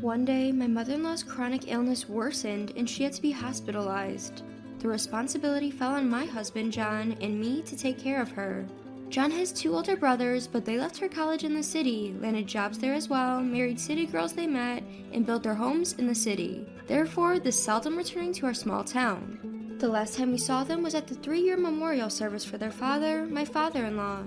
One day, my mother-in-law's chronic illness worsened and she had to be hospitalized. The responsibility fell on my husband, John, and me to take care of her. John has 2 older brothers, but they left her college in the city, landed jobs there as well, married city girls they met, and built their homes in the city. Therefore, they seldom returning to our small town. The last time we saw them was at the 3-year memorial service for their father, my father-in-law.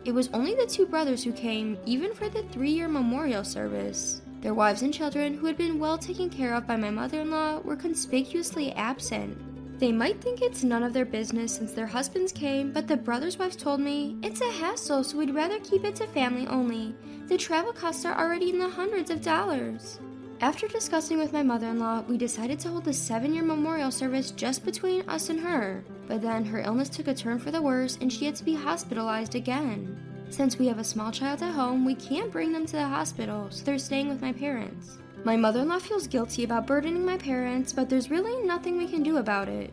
It was only the 2 brothers who came, even for the 3-year memorial service. Their wives and children, who had been well taken care of by my mother-in-law, were conspicuously absent. They might think it's none of their business since their husbands came, but the brothers' wives told me, "It's a hassle, so we'd rather keep it to family only. The travel costs are already in the hundreds of dollars." After discussing with my mother-in-law, we decided to hold the 7-year memorial service just between us and her. But then her illness took a turn for the worse and she had to be hospitalized again. Since we have a small child at home, we can't bring them to the hospital, so they're staying with my parents. My mother-in-law feels guilty about burdening my parents, but there's really nothing we can do about it.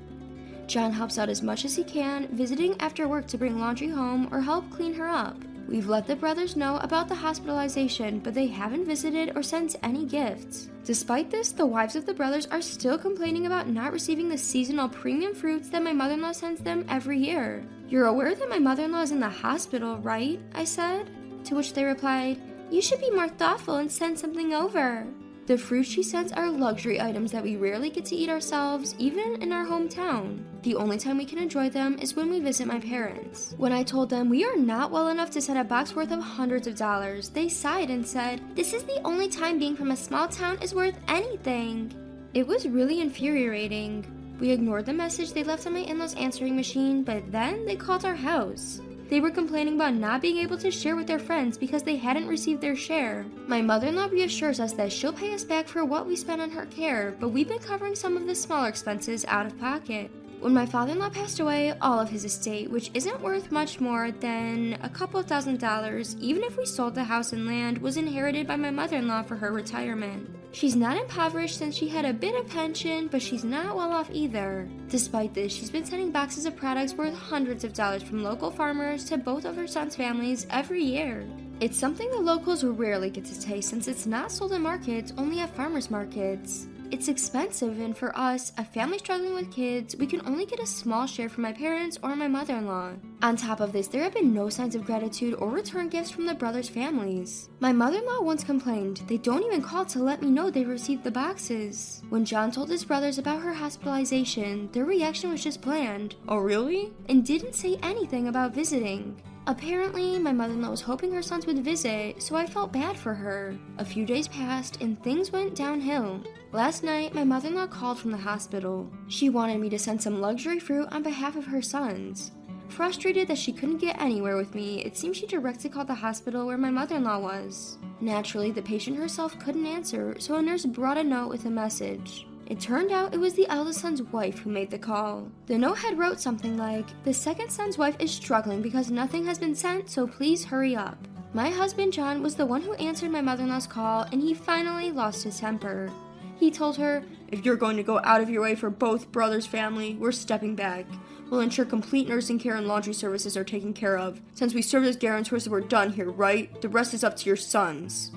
John helps out as much as he can, visiting after work to bring laundry home or help clean her up. We've let the brothers know about the hospitalization, but they haven't visited or sent any gifts. Despite this, the wives of the brothers are still complaining about not receiving the seasonal premium fruits that my mother-in-law sends them every year. "You're aware that my mother-in-law is in the hospital, right?" I said. To which they replied, "You should be more thoughtful and send something over." The fruits she sends are luxury items that we rarely get to eat ourselves, even in our hometown. The only time we can enjoy them is when we visit my parents. When I told them we are not well enough to send a box worth of hundreds of dollars, they sighed and said, "This is the only time being from a small town is worth anything." It was really infuriating. We ignored the message they left on my in-laws' answering machine, but then they called our house. They were complaining about not being able to share with their friends because they hadn't received their share. My mother-in-law reassures us that she'll pay us back for what we spent on her care, but we've been covering some of the smaller expenses out of pocket. When my father-in-law passed away, all of his estate, which isn't worth much more than a couple $1,000s, even if we sold the house and land, was inherited by my mother-in-law for her retirement. She's not impoverished since she had a bit of pension, but she's not well off either. Despite this, she's been sending boxes of products worth hundreds of dollars from local farmers to both of her sons' families every year. It's something the locals rarely get to taste since it's not sold in markets, only at farmers markets. It's expensive, and for us, a family struggling with kids, we can only get a small share from my parents or my mother-in-law. On top of this, there have been no signs of gratitude or return gifts from the brothers' families. My mother-in-law once complained, "They don't even call to let me know they received the boxes." When John told his brothers about her hospitalization, their reaction was just bland, "Oh really?" and didn't say anything about visiting. Apparently, my mother-in-law was hoping her sons would visit, so I felt bad for her. A few days passed, and things went downhill. Last night, my mother-in-law called from the hospital. She wanted me to send some luxury fruit on behalf of her sons. Frustrated that she couldn't get anywhere with me, it seems she directly called the hospital where my mother-in-law was. Naturally, the patient herself couldn't answer, so a nurse brought a note with a message. It turned out it was the eldest son's wife who made the call. The note had wrote something like, "The second son's wife is struggling because nothing has been sent, so please hurry up." My husband John was the one who answered my mother-in-law's call, and he finally lost his temper. He told her, "If you're going to go out of your way for both brothers' family, we're stepping back. We'll ensure complete nursing care and laundry services are taken care of. Since we served as guarantors, we're done here, right? The rest is up to your sons."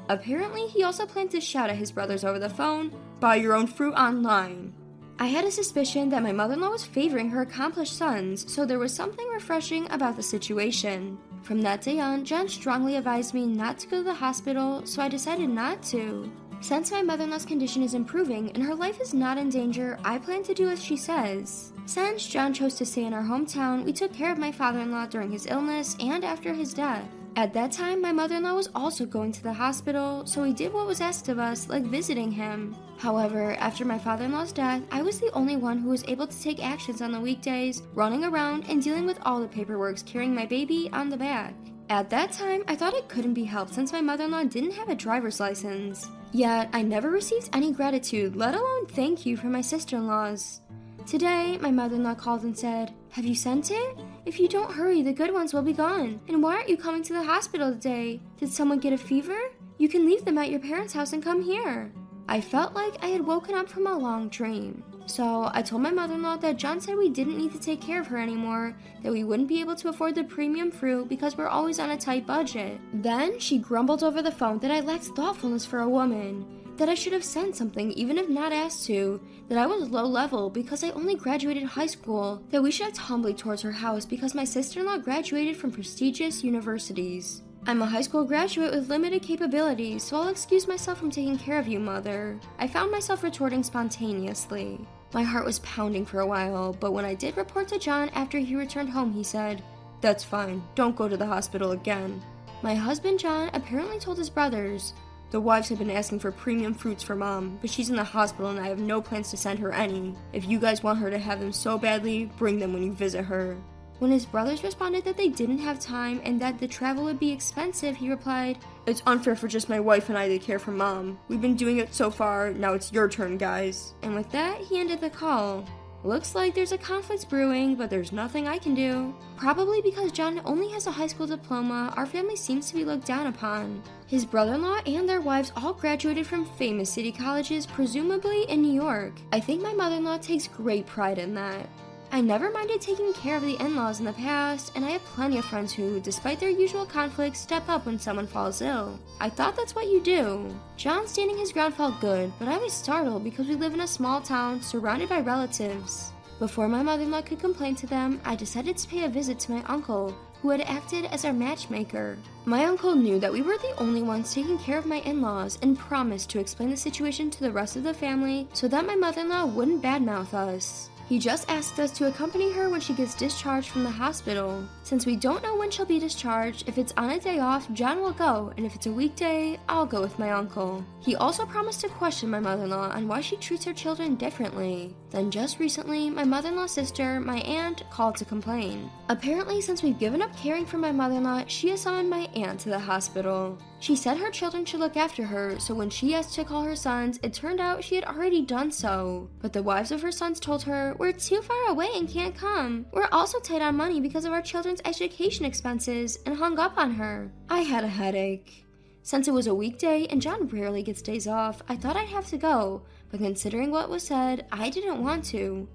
Apparently, he also planned to shout at his brothers over the phone, "Buy your own fruit online." I had a suspicion that my mother-in-law was favoring her accomplished sons, so there was something refreshing about the situation. From that day on, John strongly advised me not to go to the hospital, so I decided not to. Since my mother-in-law's condition is improving and her life is not in danger, I plan to do as she says. Since John chose to stay in our hometown, we took care of my father-in-law during his illness and after his death. At that time, my mother-in-law was also going to the hospital, so we did what was asked of us, like visiting him. However, after my father-in-law's death, I was the only one who was able to take actions on the weekdays, running around and dealing with all the paperwork, carrying my baby on the back. At that time, I thought it couldn't be helped since my mother-in-law didn't have a driver's license. Yet, I never received any gratitude, let alone thank you from my sister-in-laws. Today, my mother-in-law called and said, "Have you sent it? If you don't hurry, the good ones will be gone. And why aren't you coming to the hospital today? Did someone get a fever? You can leave them at your parents' house and come here." I felt like I had woken up from a long dream. So I told my mother-in-law that John said we didn't need to take care of her anymore, that we wouldn't be able to afford the premium fruit because we're always on a tight budget. Then she grumbled over the phone that I lacked thoughtfulness for a woman. that I should have sent something even if not asked to, that I was low level because I only graduated high school, that we should act humbly towards her house because my sister-in-law graduated from prestigious universities. I'm a high school graduate with limited capabilities, so I'll excuse myself from taking care of you, Mother. I found myself retorting spontaneously. My heart was pounding for a while, but when I did report to John after he returned home, he said, "That's fine, don't go to the hospital again." My husband John apparently told his brothers, "The wives have been asking for premium fruits for Mom, but she's in the hospital and I have no plans to send her any. If you guys want her to have them so badly, bring them when you visit her." When his brothers responded that they didn't have time and that the travel would be expensive, he replied, "It's unfair for just my wife and I to care for Mom. We've been doing it so far, now it's your turn, guys." And with that, he ended the call. Looks like there's a conflict brewing, but there's nothing I can do. Probably because John only has a high school diploma, our family seems to be looked down upon. His brother-in-law and their wives all graduated from famous city colleges, presumably in New York. I think my mother-in-law takes great pride in that. I never minded taking care of the in-laws in the past, and I have plenty of friends who, despite their usual conflicts, step up when someone falls ill. I thought that's what you do. John standing his ground felt good, but I was startled because we live in a small town surrounded by relatives. Before my mother-in-law could complain to them, I decided to pay a visit to my uncle, who had acted as our matchmaker. My uncle knew that we were the only ones taking care of my in-laws and promised to explain the situation to the rest of the family so that my mother-in-law wouldn't badmouth us. He just asked us to accompany her when she gets discharged from the hospital. Since we don't know when she'll be discharged, if it's on a day off, John will go, and if it's a weekday, I'll go with my uncle. He also promised to question my mother-in-law on why she treats her children differently. Then just recently, my mother-in-law's sister, my aunt, called to complain. Apparently, since we've given up caring for my mother-in-law, she has summoned my aunt to the hospital. She said her children should look after her, so when she asked to call her sons, it turned out she had already done so. But the wives of her sons told her, "We're too far away and can't come. We're also tight on money because of our children's education expenses," and hung up on her. I had a headache. Since it was a weekday and John rarely gets days off, I thought I'd have to go, but considering what was said, I didn't want to.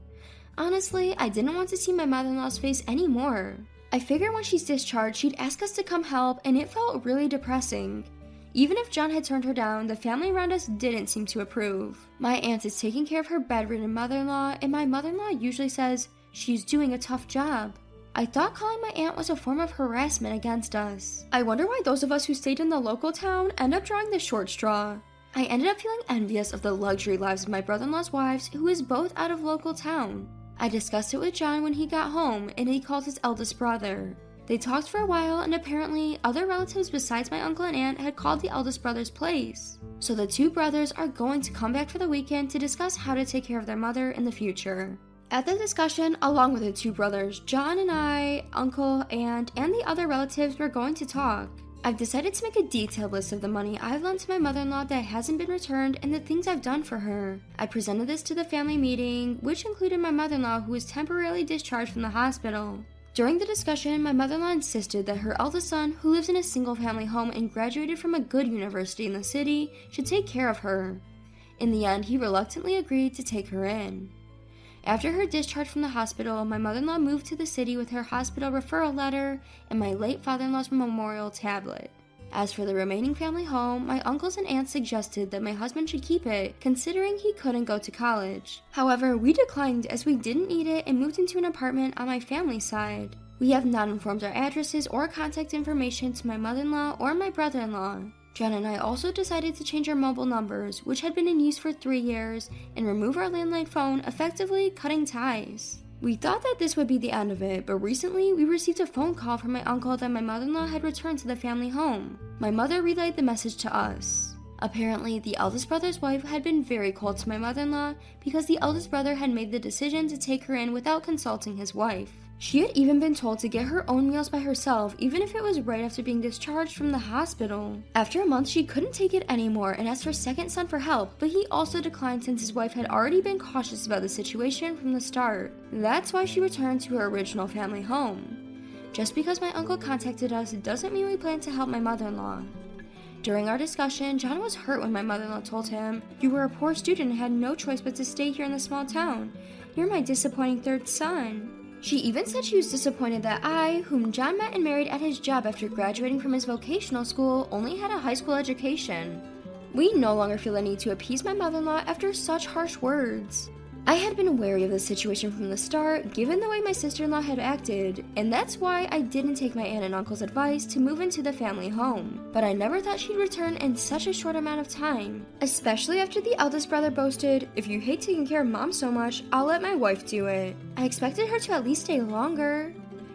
Honestly, I didn't want to see my mother-in-law's face anymore. I figured when she's discharged, she'd ask us to come help, and it felt really depressing. Even if John had turned her down, the family around us didn't seem to approve. My aunt is taking care of her bedridden mother-in-law, and my mother-in-law usually says she's doing a tough job. I thought calling my aunt was a form of harassment against us. I wonder why those of us who stayed in the local town end up drawing the short straw. I ended up feeling envious of the luxury lives of my brother-in-law's wives, who is both out of local town. I discussed it with John when he got home, and he called his eldest brother. They talked for a while, and apparently other relatives besides my uncle and aunt had called the eldest brother's place. So the two brothers are going to come back for the weekend to discuss how to take care of their mother in the future. At the discussion, along with the two brothers, John and I, uncle, aunt, and the other relatives were going to talk. I've decided to make a detailed list of the money I've lent to my mother-in-law that hasn't been returned and the things I've done for her. I presented this to the family meeting, which included my mother-in-law, who was temporarily discharged from the hospital. During the discussion, my mother-in-law insisted that her eldest son, who lives in a single-family home and graduated from a good university in the city, should take care of her. In the end, he reluctantly agreed to take her in. After her discharge from the hospital, my mother-in-law moved to the city with her hospital referral letter and my late father-in-law's memorial tablet. As for the remaining family home, my uncles and aunts suggested that my husband should keep it, considering he couldn't go to college. However, we declined as we didn't need it and moved into an apartment on my family's side. We have not informed our addresses or contact information to my mother-in-law or my brother-in-law. John and I also decided to change our mobile numbers, which had been in use for 3 years, and remove our landline phone, effectively cutting ties. We thought that this would be the end of it, but recently we received a phone call from my uncle that my mother-in-law had returned to the family home. My mother relayed the message to us. Apparently, the eldest brother's wife had been very cold to my mother-in-law because the eldest brother had made the decision to take her in without consulting his wife. She had even been told to get her own meals by herself, even if it was right after being discharged from the hospital. After a month, she couldn't take it anymore and asked her second son for help, but he also declined since his wife had already been cautious about the situation from the start. That's why she returned to her original family home. Just because my uncle contacted us doesn't mean we plan to help my mother-in-law. During our discussion, John was hurt when my mother-in-law told him, "You were a poor student and had no choice but to stay here in the small town. You're my disappointing third son." She even said she was disappointed that I, whom John met and married at his job after graduating from his vocational school, only had a high school education. We no longer feel the need to appease my mother-in-law after such harsh words. I had been wary of the situation from the start, given the way my sister-in-law had acted, and that's why I didn't take my aunt and uncle's advice to move into the family home. But I never thought she'd return in such a short amount of time, especially after the eldest brother boasted, "If you hate taking care of mom so much, I'll let my wife do it." I expected her to at least stay longer.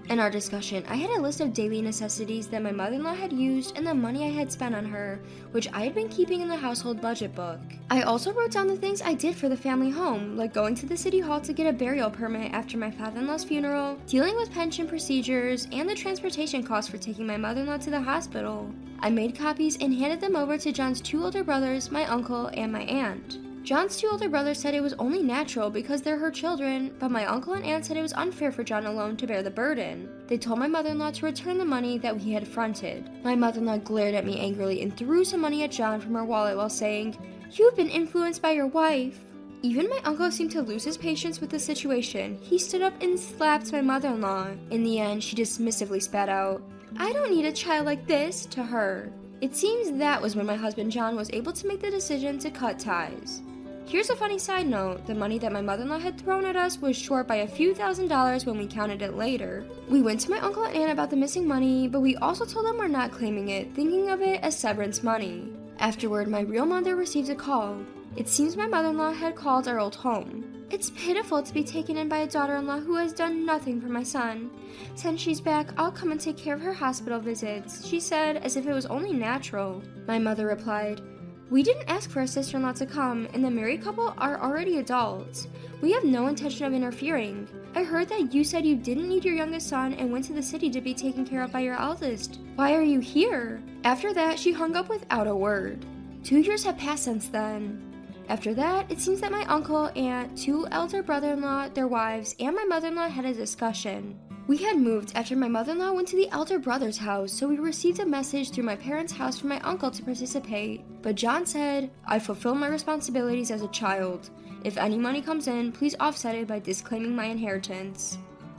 In our discussion, I had a list of daily necessities that my mother-in-law had used and the money I had spent on her, which I had been keeping in the household budget book. I also wrote down the things I did for the family home, like going to the city hall to get a burial permit after my father-in-law's funeral, dealing with pension procedures, and the transportation costs for taking my mother-in-law to the hospital. I made copies and handed them over to John's 2 older brothers, my uncle, and my aunt. John's 2 older brothers said it was only natural because they're her children, but my uncle and aunt said it was unfair for John alone to bear the burden. They told my mother-in-law to return the money that we had fronted. My mother-in-law glared at me angrily and threw some money at John from her wallet while saying, "You've been influenced by your wife." Even my uncle seemed to lose his patience with the situation. He stood up and slapped my mother-in-law. In the end, she dismissively spat out, "I don't need a child like this," to her. It seems that was when my husband John was able to make the decision to cut ties. Here's a funny side note, the money that my mother-in-law had thrown at us was short by a few $1,000s when we counted it later. We went to my uncle and aunt about the missing money, but we also told them we're not claiming it, thinking of it as severance money. Afterward, my real mother received a call. It seems my mother-in-law had called our old home. "It's pitiful to be taken in by a daughter-in-law who has done nothing for my son. Since she's back, I'll come and take care of her hospital visits," she said, as if it was only natural. My mother replied, "We didn't ask for a sister-in-law to come, and the married couple are already adults. We have no intention of interfering. I heard that you said you didn't need your youngest son and went to the city to be taken care of by your eldest. Why are you here?" After that, she hung up without a word. 2 years have passed since then. After that, it seems that my uncle, aunt, 2 elder brother-in-law, their wives, and my mother-in-law had a discussion. We had moved after my mother-in-law went to the elder brother's house, so we received a message through my parents' house from my uncle to participate. But John said, "I fulfill my responsibilities as a child. If any money comes in, please offset it by disclaiming my inheritance."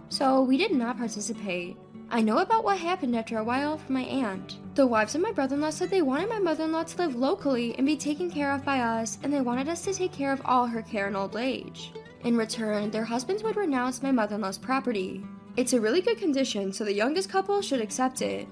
So we did not participate. I know about what happened after a while from my aunt. The wives of my brother-in-law said they wanted my mother-in-law to live locally and be taken care of by us, and they wanted us to take care of all her care in old age. In return, their husbands would renounce my mother-in-law's property. It's a really good condition, so the youngest couple should accept it.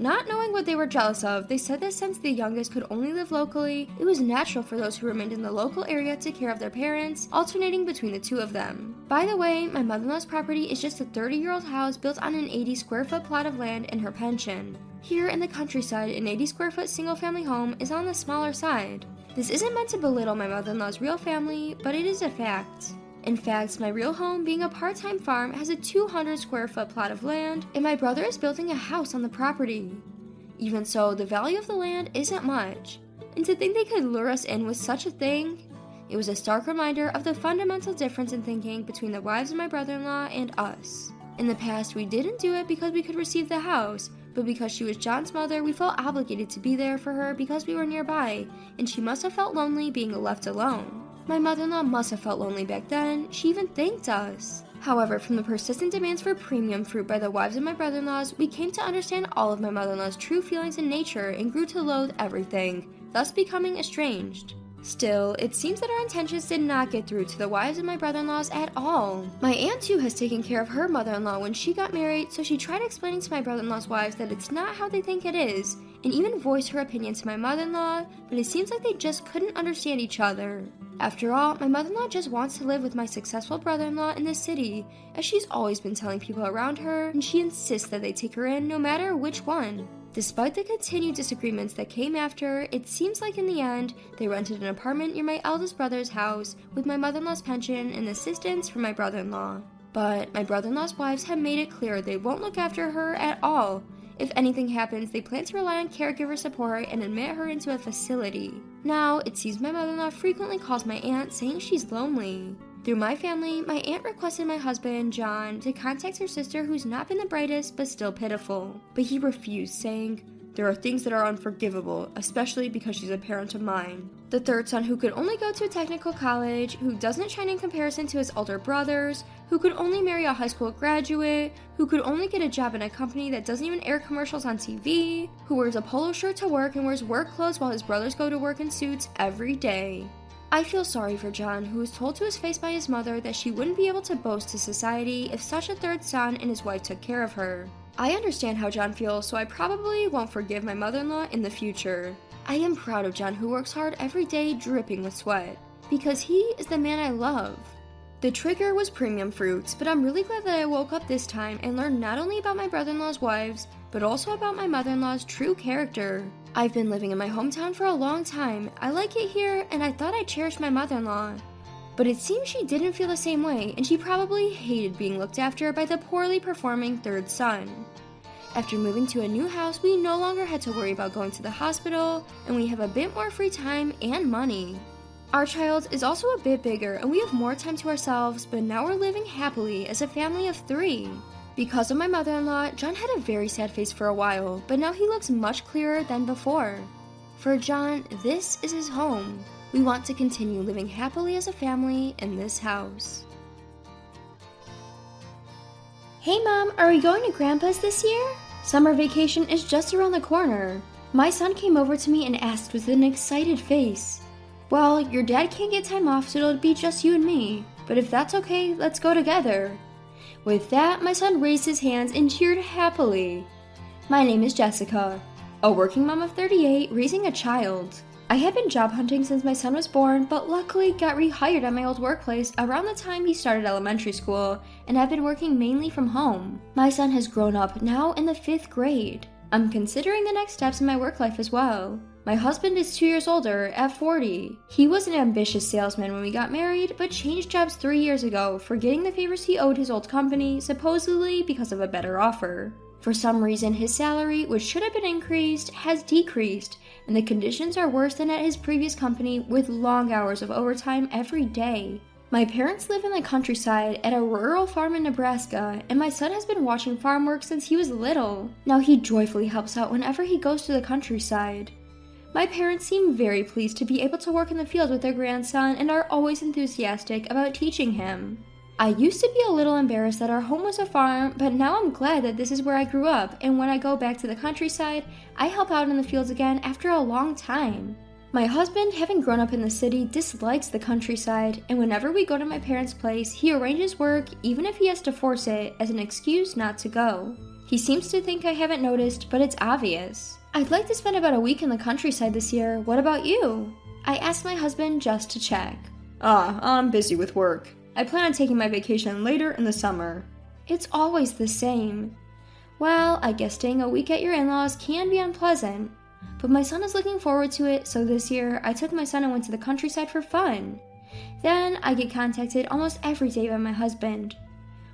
Not knowing what they were jealous of, they said that since the youngest could only live locally, it was natural for those who remained in the local area to care of their parents, alternating between the 2 of them. By the way, my mother-in-law's property is just a 30-year-old house built on an 80-square-foot plot of land in her pension. Here in the countryside, an 80-square-foot single-family home is on the smaller side. This isn't meant to belittle my mother-in-law's real family, but it is a fact. In fact, my real home, being a part-time farm, has a 200-square-foot plot of land, and my brother is building a house on the property. Even so, the value of the land isn't much. And to think they could lure us in with such a thing, it was a stark reminder of the fundamental difference in thinking between the wives of my brother-in-law and us. In the past, we didn't do it because we could receive the house, but because she was John's mother, we felt obligated to be there for her because we were nearby, and she must have felt lonely being left alone. My mother-in-law must have felt lonely back then. She even thanked us. However, from the persistent demands for premium fruit by the wives of my brother-in-laws, we came to understand all of my mother-in-law's true feelings and nature and grew to loathe everything, thus becoming estranged. Still, it seems that our intentions did not get through to the wives of my brother-in-laws at all. My aunt too has taken care of her mother-in-law when she got married, so she tried explaining to my brother-in-law's wives that it's not how they think it is, and even voiced her opinion to my mother-in-law, but it seems like they just couldn't understand each other. After all, my mother-in-law just wants to live with my successful brother-in-law in the city, as she's always been telling people around her, and she insists that they take her in no matter which one. Despite the continued disagreements that came after, it seems like in the end, they rented an apartment near my eldest brother's house with my mother-in-law's pension and assistance from my brother-in-law. But my brother-in-law's wives have made it clear they won't look after her at all. If anything happens, they plan to rely on caregiver support and admit her into a facility. Now, it seems my mother-in-law frequently calls my aunt saying she's lonely. Through my family, my aunt requested my husband, John, to contact her sister who's not been the brightest but still pitiful. But he refused, saying, There are things that are unforgivable, especially because she's a parent of mine. The third son who could only go to a technical college, who doesn't shine in comparison to his older brothers, who could only marry a high school graduate, who could only get a job in a company that doesn't even air commercials on TV, who wears a polo shirt to work and wears work clothes while his brothers go to work in suits every day. I feel sorry for John, who was told to his face by his mother that she wouldn't be able to boast to society if such a third son and his wife took care of her. I understand how John feels, so I probably won't forgive my mother-in-law in the future. I am proud of John, who works hard every day dripping with sweat, because he is the man I love. The trigger was premium fruits, but I'm really glad that I woke up this time and learned not only about my brother-in-law's wives, but also about my mother-in-law's true character. I've been living in my hometown for a long time. I like it here, and I thought I cherished my mother-in-law. But it seems she didn't feel the same way, and she probably hated being looked after by the poorly performing third son. After moving to a new house, we no longer had to worry about going to the hospital, and we have a bit more free time and money. Our child is also a bit bigger, and we have more time to ourselves, but now we're living happily as a family of 3. Because of my mother-in-law, John had a very sad face for a while, but now he looks much clearer than before. For John, this is his home. We want to continue living happily as a family in this house. Hey Mom, are we going to Grandpa's this year? Summer vacation is just around the corner. My son came over to me and asked with an excited face. Well, your dad can't get time off, so it'll be just you and me. But if that's okay, let's go together. With that, my son raised his hands and cheered happily. My name is Jessica, a working mom of 38 raising a child. I had been job hunting since my son was born, but luckily got rehired at my old workplace around the time he started elementary school, and I've been working mainly from home. My son has grown up, now in the 5th grade. I'm considering the next steps in my work life as well. My husband is 2 years older, at 40. He was an ambitious salesman when we got married, but changed jobs 3 years ago, forgetting the favors he owed his old company, supposedly because of a better offer. For some reason, his salary, which should have been increased, has decreased, and the conditions are worse than at his previous company, with long hours of overtime every day. My parents live in the countryside at a rural farm in Nebraska, and my son has been watching farm work since he was little. Now he joyfully helps out whenever he goes to the countryside. My parents seem very pleased to be able to work in the field with their grandson and are always enthusiastic about teaching him. I used to be a little embarrassed that our home was a farm, but now I'm glad that this is where I grew up, and when I go back to the countryside, I help out in the fields again after a long time. My husband, having grown up in the city, dislikes the countryside, and whenever we go to my parents' place, he arranges work, even if he has to force it, as an excuse not to go. He seems to think I haven't noticed, but it's obvious. I'd like to spend about a week in the countryside this year. What about you? I asked my husband just to check. I'm busy with work. I plan on taking my vacation later in the summer. It's always the same. Well, I guess staying a week at your in-laws can be unpleasant. But my son is looking forward to it, so this year I took my son and went to the countryside for fun. Then I get contacted almost every day by my husband.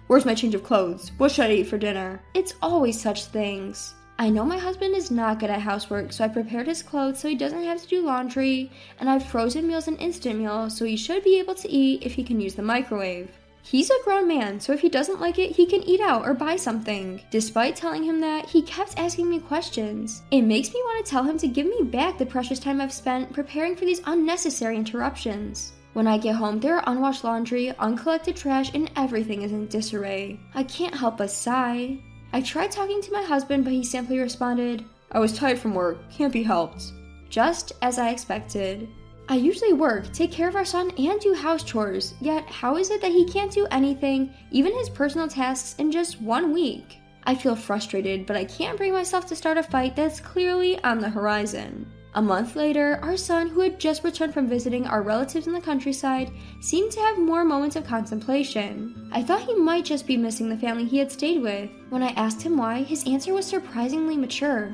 Where's my change of clothes? What should I eat for dinner? It's always such things. I know my husband is not good at housework, so I prepared his clothes so he doesn't have to do laundry, and I've frozen meals and instant meals so he should be able to eat if he can use the microwave. He's a grown man, so if he doesn't like it, he can eat out or buy something. Despite telling him that, he kept asking me questions. It makes me want to tell him to give me back the precious time I've spent preparing for these unnecessary interruptions. When I get home, there are unwashed laundry, uncollected trash, and everything is in disarray. I can't help but sigh. I tried talking to my husband, but he simply responded, "I was tired from work, can't be helped." Just as I expected. I usually work, take care of our son, and do house chores, yet how is it that he can't do anything, even his personal tasks, in just 1 week? I feel frustrated, but I can't bring myself to start a fight that's clearly on the horizon. A month later, our son, who had just returned from visiting our relatives in the countryside, seemed to have more moments of contemplation. I thought he might just be missing the family he had stayed with. When I asked him why, his answer was surprisingly mature.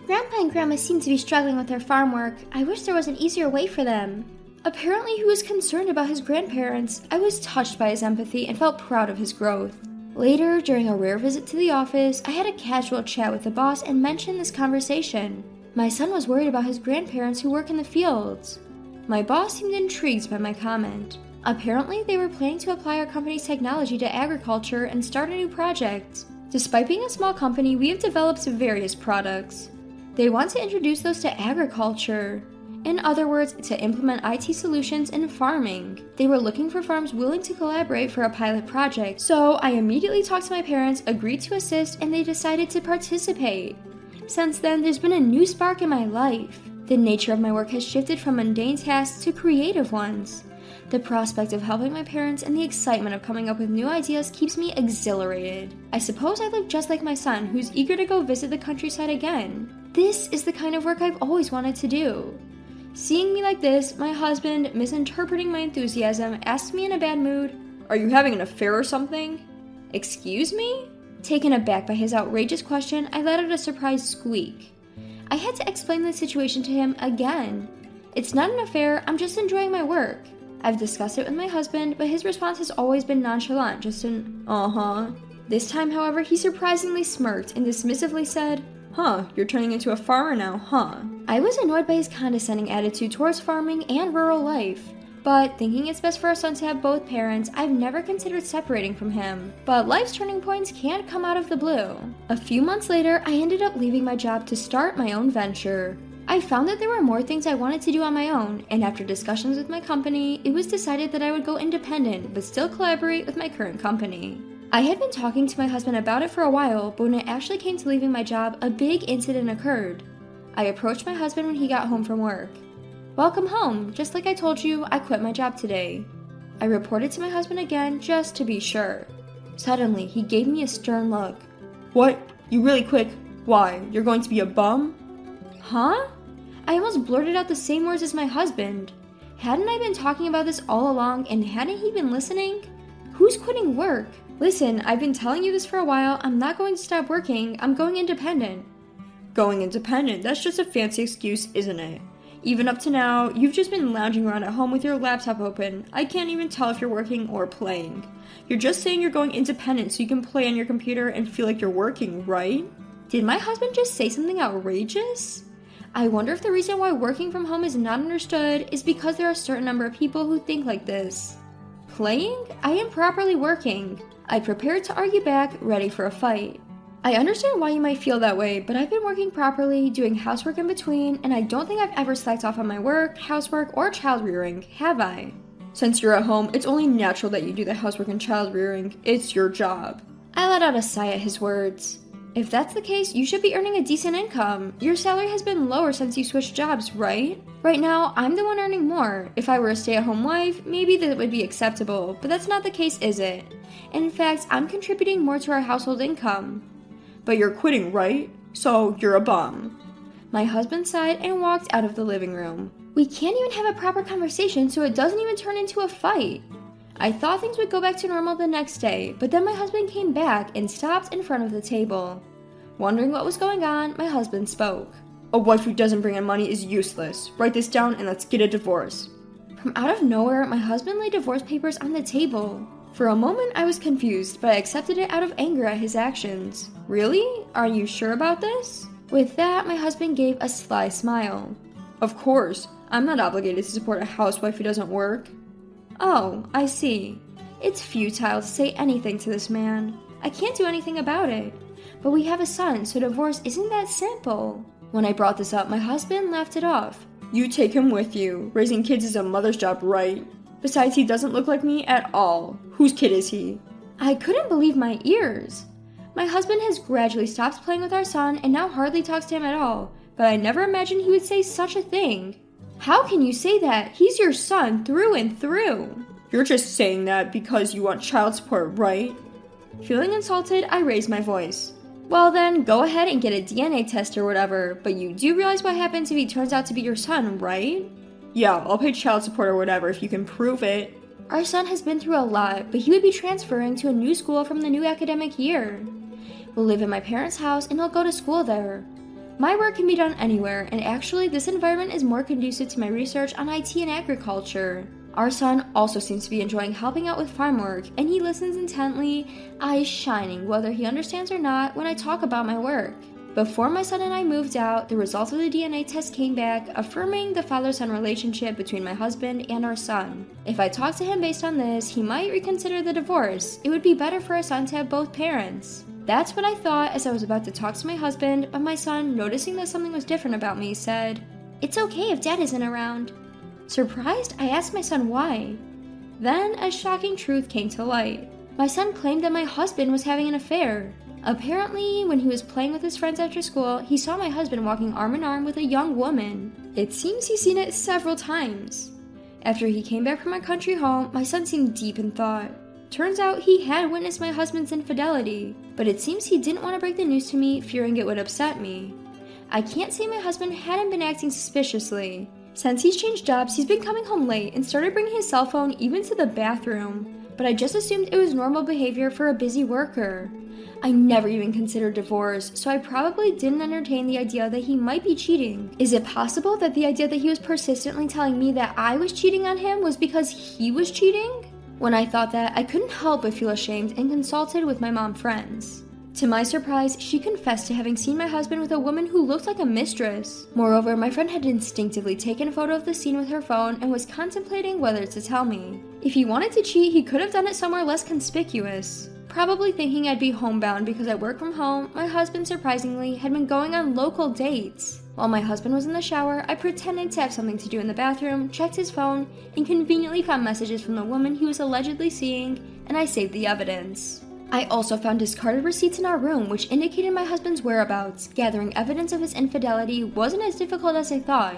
"Grandpa and Grandma seem to be struggling with their farm work. I wish there was an easier way for them." Apparently, he was concerned about his grandparents. I was touched by his empathy and felt proud of his growth. Later, during a rare visit to the office, I had a casual chat with the boss and mentioned this conversation. My son was worried about his grandparents who work in the fields. My boss seemed intrigued by my comment. Apparently, they were planning to apply our company's technology to agriculture and start a new project. Despite being a small company, we have developed various products. They want to introduce those to agriculture. In other words, to implement IT solutions in farming. They were looking for farms willing to collaborate for a pilot project, so I immediately talked to my parents, agreed to assist, and they decided to participate. Since then, there's been a new spark in my life. The nature of my work has shifted from mundane tasks to creative ones. The prospect of helping my parents and the excitement of coming up with new ideas keeps me exhilarated. I suppose I look just like my son, who's eager to go visit the countryside again. This is the kind of work I've always wanted to do. Seeing me like this, my husband, misinterpreting my enthusiasm, asked me in a bad mood, "Are you having an affair or something?" "Excuse me?" Taken aback by his outrageous question, I let out a surprised squeak. I had to explain the situation to him again. "It's not an affair, I'm just enjoying my work." I've discussed it with my husband, but his response has always been nonchalant, just an uh-huh. This time, however, he surprisingly smirked and dismissively said, "Huh, you're turning into a farmer now, huh?" I was annoyed by his condescending attitude towards farming and rural life, but thinking it's best for our son to have both parents, I've never considered separating from him. But life's turning points can't come out of the blue. A few months later, I ended up leaving my job to start my own venture. I found that there were more things I wanted to do on my own, and after discussions with my company, it was decided that I would go independent but still collaborate with my current company. I had been talking to my husband about it for a while, but when it actually came to leaving my job, a big incident occurred. I approached my husband when he got home from work. "Welcome home. Just like I told you, I quit my job today." I reported to my husband again, just to be sure. Suddenly, he gave me a stern look. "What? You really quit? Why? You're going to be a bum?" Huh? I almost blurted out the same words as my husband. Hadn't I been talking about this all along, and hadn't he been listening? Who's quitting work? "Listen, I've been telling you this for a while. I'm not going to stop working. I'm going independent." Going independent? That's just a fancy excuse, isn't it? Even up to now, you've just been lounging around at home with your laptop open. I can't even tell if you're working or playing. You're just saying you're going independent so you can play on your computer and feel like you're working, right? Did my husband just say something outrageous? I wonder if the reason why working from home is not understood is because there are a certain number of people who think like this. Playing? I am properly working. I prepared to argue back, ready for a fight. I understand why you might feel that way, but I've been working properly, doing housework in between, and I don't think I've ever slacked off on my work, housework, or child rearing, have I? Since you're at home, it's only natural that you do the housework and child rearing. It's your job. I let out a sigh at his words. If that's the case, you should be earning a decent income. Your salary has been lower since you switched jobs, right? Right now, I'm the one earning more. If I were a stay-at-home wife, maybe that would be acceptable, but that's not the case, is it? In fact, I'm contributing more to our household income. But you're quitting, right? So you're a bum. My husband sighed and walked out of the living room. We can't even have a proper conversation, so it doesn't even turn into a fight. I thought things would go back to normal the next day, but then my husband came back and stopped in front of the table. Wondering what was going on, my husband spoke. A wife who doesn't bring in money is useless. Write this down and let's get a divorce. From out of nowhere, my husband laid divorce papers on the table. For a moment, I was confused, but I accepted it out of anger at his actions. Really? Are you sure about this? With that, my husband gave a sly smile. Of course. I'm not obligated to support a housewife who doesn't work. Oh, I see. It's futile to say anything to this man. I can't do anything about it. But we have a son, so divorce isn't that simple. When I brought this up, my husband laughed it off. You take him with you. Raising kids is a mother's job, right? Besides, he doesn't look like me at all. Whose kid is he? I couldn't believe my ears. My husband has gradually stopped playing with our son and now hardly talks to him at all, but I never imagined he would say such a thing. How can you say that? He's your son through and through. You're just saying that because you want child support, right? Feeling insulted, I raised my voice. Well then, go ahead and get a DNA test or whatever, but you do realize what happens if he turns out to be your son, right? Yeah, I'll pay child support or whatever if you can prove it. Our son has been through a lot, but he would be transferring to a new school from the new academic year. We'll live in my parents' house and he'll go to school there. My work can be done anywhere, and actually this environment is more conducive to my research on IT and agriculture. Our son also seems to be enjoying helping out with farm work, and he listens intently, eyes shining whether he understands or not when I talk about my work. Before my son and I moved out, the results of the DNA test came back, affirming the father-son relationship between my husband and our son. If I talk to him based on this, he might reconsider the divorce. It would be better for our son to have both parents. That's what I thought as I was about to talk to my husband, but my son, noticing that something was different about me, said, "It's okay if Dad isn't around." Surprised, I asked my son why. Then, a shocking truth came to light. My son claimed that my husband was having an affair. Apparently, when he was playing with his friends after school, he saw my husband walking arm in arm with a young woman. It seems he's seen it several times. After he came back from my country home, my son seemed deep in thought. Turns out he had witnessed my husband's infidelity, but it seems he didn't want to break the news to me, fearing it would upset me. I can't say my husband hadn't been acting suspiciously. Since he's changed jobs, he's been coming home late and started bringing his cell phone even to the bathroom, but I just assumed it was normal behavior for a busy worker. I never even considered divorce, so I probably didn't entertain the idea that he might be cheating. Is it possible that the idea that he was persistently telling me that I was cheating on him was because he was cheating? When I thought that, I couldn't help but feel ashamed and consulted with my mom friends. To my surprise, she confessed to having seen my husband with a woman who looked like a mistress. Moreover, my friend had instinctively taken a photo of the scene with her phone and was contemplating whether to tell me. If he wanted to cheat, he could have done it somewhere less conspicuous. Probably thinking I'd be homebound because I work from home, my husband surprisingly had been going on local dates. While my husband was in the shower, I pretended to have something to do in the bathroom, checked his phone, and conveniently found messages from the woman he was allegedly seeing, and I saved the evidence. I also found discarded receipts in our room which indicated my husband's whereabouts. Gathering evidence of his infidelity wasn't as difficult as I thought.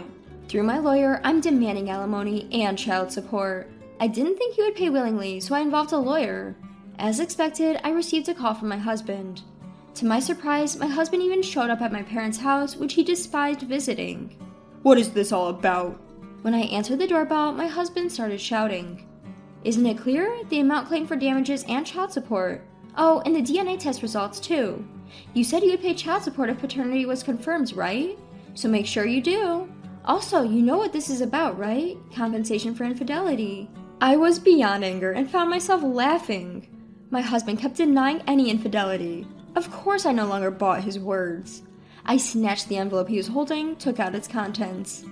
Through my lawyer, I'm demanding alimony and child support. I didn't think he would pay willingly, so I involved a lawyer. As expected, I received a call from my husband. To my surprise, my husband even showed up at my parents' house, which he despised visiting. "What is this all about?" When I answered the doorbell, my husband started shouting. "Isn't it clear? The amount claimed for damages and child support. Oh, and the DNA test results too. You said you would pay child support if paternity was confirmed, right? So make sure you do. Also, you know what this is about, right? Compensation for infidelity." I was beyond anger and found myself laughing. My husband kept denying any infidelity. Of course I no longer bought his words. I snatched the envelope he was holding, took out its contents.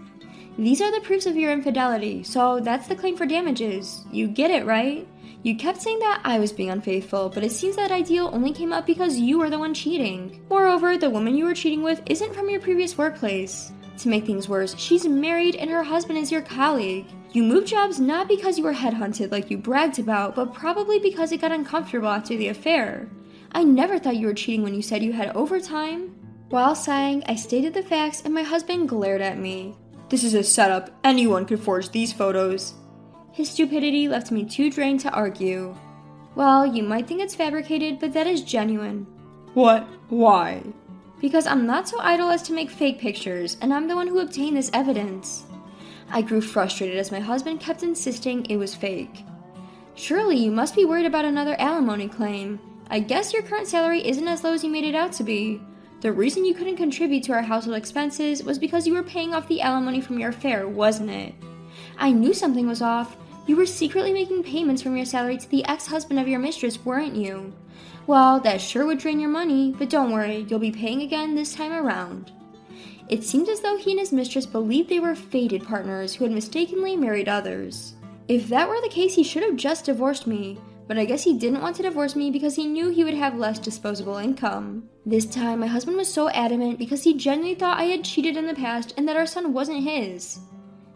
"These are the proofs of your infidelity, so that's the claim for damages. You get it, right? You kept saying that I was being unfaithful, but it seems that idea only came up because you were the one cheating. Moreover, the woman you were cheating with isn't from your previous workplace. To make things worse, she's married and her husband is your colleague. You moved jobs not because you were headhunted like you bragged about, but probably because it got uncomfortable after the affair. I never thought you were cheating when you said you had overtime." While sighing, I stated the facts and my husband glared at me. "This is a setup. Anyone could forge these photos." His stupidity left me too drained to argue. "Well, you might think it's fabricated, but that is genuine." "What? Why?" "Because I'm not so idle as to make fake pictures, and I'm the one who obtained this evidence." I grew frustrated as my husband kept insisting it was fake. "Surely you must be worried about another alimony claim. I guess your current salary isn't as low as you made it out to be. The reason you couldn't contribute to our household expenses was because you were paying off the alimony from your affair, wasn't it? I knew something was off. You were secretly making payments from your salary to the ex-husband of your mistress, weren't you? Well, that sure would drain your money, but don't worry, you'll be paying again this time around." It seemed as though he and his mistress believed they were fated partners who had mistakenly married others. If that were the case, he should have just divorced me, but I guess he didn't want to divorce me because he knew he would have less disposable income. This time, my husband was so adamant because he genuinely thought I had cheated in the past and that our son wasn't his.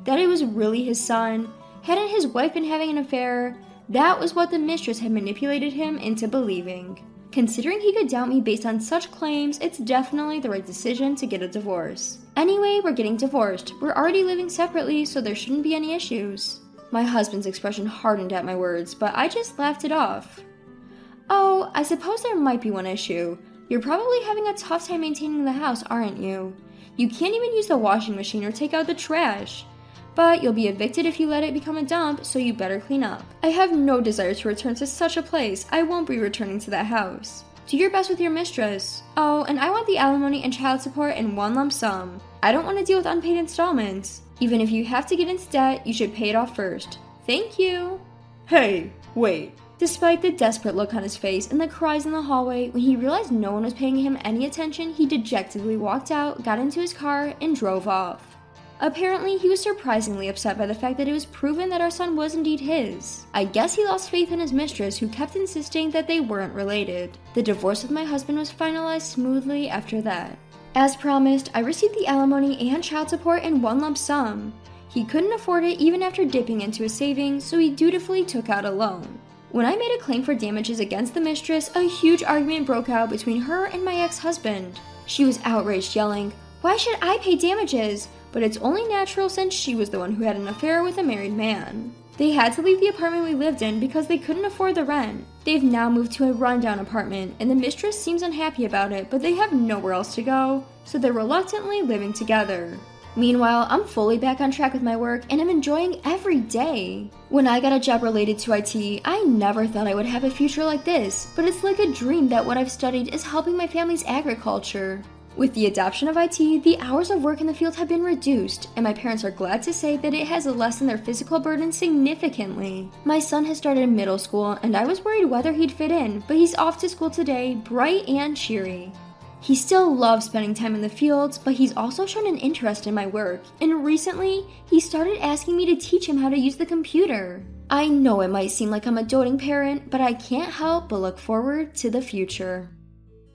That it was really his son. Hadn't his wife been having an affair? That was what the mistress had manipulated him into believing. Considering he could doubt me based on such claims, it's definitely the right decision to get a divorce. Anyway, we're getting divorced. We're already living separately, so there shouldn't be any issues. My husband's expression hardened at my words, but I just laughed it off. "Oh, I suppose there might be one issue. You're probably having a tough time maintaining the house, aren't you? You can't even use the washing machine or take out the trash. But you'll be evicted if you let it become a dump, so you better clean up. I have no desire to return to such a place. I won't be returning to that house. Do your best with your mistress. Oh, and I want the alimony and child support in one lump sum. I don't want to deal with unpaid installments. Even if you have to get into debt, you should pay it off first. Thank you." "Hey, wait." Despite the desperate look on his face and the cries in the hallway, when he realized no one was paying him any attention, he dejectedly walked out, got into his car, and drove off. Apparently, he was surprisingly upset by the fact that it was proven that our son was indeed his. I guess he lost faith in his mistress, who kept insisting that they weren't related. The divorce with my husband was finalized smoothly after that. As promised, I received the alimony and child support in one lump sum. He couldn't afford it even after dipping into his savings, so he dutifully took out a loan. When I made a claim for damages against the mistress, a huge argument broke out between her and my ex-husband. She was outraged, yelling, "Why should I pay damages?" But it's only natural since she was the one who had an affair with a married man. They had to leave the apartment we lived in because they couldn't afford the rent. They've now moved to a rundown apartment, and the mistress seems unhappy about it, but they have nowhere else to go, so they're reluctantly living together. Meanwhile, I'm fully back on track with my work, and I'm enjoying every day. When I got a job related to IT, I never thought I would have a future like this, but it's like a dream that what I've studied is helping my family's agriculture. With the adoption of IT, the hours of work in the field have been reduced, and my parents are glad to say that it has lessened their physical burden significantly. My son has started middle school, and I was worried whether he'd fit in, but he's off to school today, bright and cheery. He still loves spending time in the fields, but he's also shown an interest in my work, and recently, he started asking me to teach him how to use the computer. I know it might seem like I'm a doting parent, but I can't help but look forward to the future.